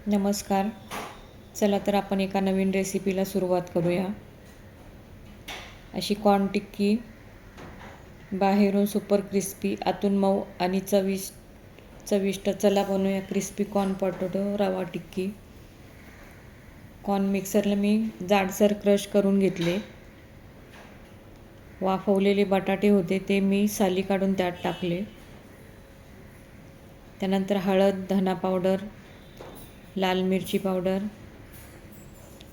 नमस्कार. चला तर आपण एका नवीन रेसिपीला सुरुवात करूया. अशी कॉर्न टिक्की, बाहेरून सुपर क्रिस्पी, आतून मऊ आणि चविष्ट. चला बनवूया क्रिस्पी कॉर्न पोटॅटो रवा टिक्की. कॉर्न मिक्सरला मी जाडसर क्रश करून घेतले. वाफवलेले बटाटे होते ते मी साली काढून त्यात टाकले. त्यानंतर हळद, धना पावडर, लाल मिरची पावडर,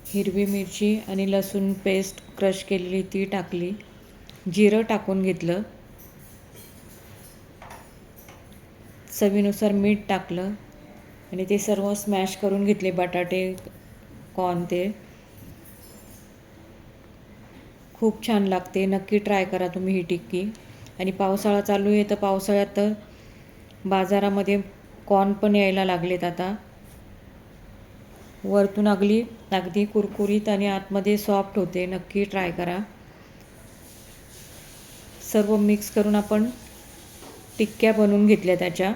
हिरवी मिरची आणि लसूण पेस्ट क्रश केलेली ती टाकली. जिरं टाकून घेतलं. चवीनुसार मीठ टाकलं आणि ते सर्व स्मॅश करून घेतले. बटाटे, कॉर्न ते खूप छान लागते. नक्की ट्राय करा तुम्ही ही टिक्की. आणि पावसाळा चालू आहे तर पावसाळ्यात तर बाजारामध्ये कॉर्न पण यायला लागलेत आता. वरतून अगदी कुरकुरीत आणि आतमध्ये सॉफ्ट होते. नक्की ट्राय करा. सर्व मिक्स करून आपण टिक्क्या बनवून घेतल्या.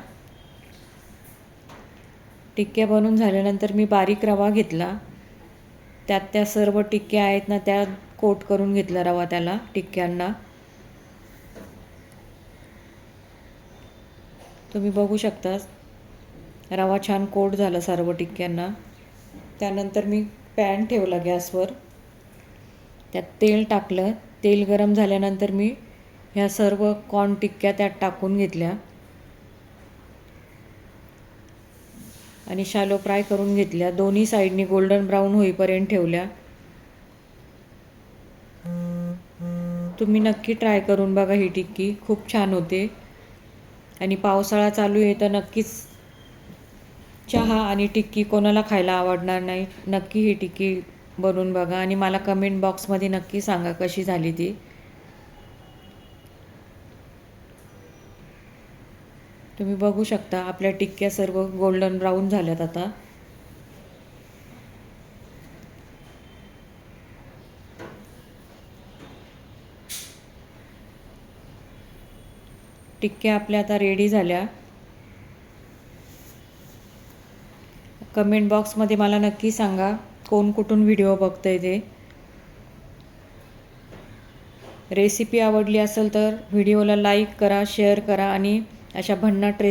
टिक्क्या बनवून झाल्यानंतर मी बारीक रवा घेतला. त्यात त्या सर्व टिक्क्या आहेत ना त्या कोट करून घेतला रवा त्याला टिक्क्यांना. तुम्ही बघू शकता रवा छान कोट झाला सर्व टिक्क्यांना. त्यानंतर मी पॅन ठेवला गॅसवर. त्यात तेल टाकलं. तेल गरम झाल्यानंतर मी ह्या सर्व कॉर्न टिक्क्या त्यात टाकून घेतल्या आणि शॅलो फ्राय करून घेतल्या. दोन्ही साईडनी गोल्डन ब्राऊन होईपर्यंत ठेवल्या. तुम्ही नक्की ट्राय करून बघा ही टिक्की. खूप छान होते. आणि पावसाळा चालू आहे तर नक्कीच चहा आणि टिक्की कोणाला खायला आवडणार नाही. नक्की ही टिक्की बनवून बघा आणि मला कमेंट बॉक्समध्ये नक्की सांगा कशी झाली ती. तुम्ही बघू शकता आपल्या टिक्क्या सर्व गोल्डन ब्राऊन झाल्यात आता. टिक्क्या आपल्या आता रेडी झाल्या. कमेंट बॉक्समध्ये मला नक्की सांगा कोण कुठून व्हिडिओ बघतंय ते. रेसिपी आवडली असेल तर व्हिडिओला लाईक करा, शेअर करा आणि अशा भन्नाट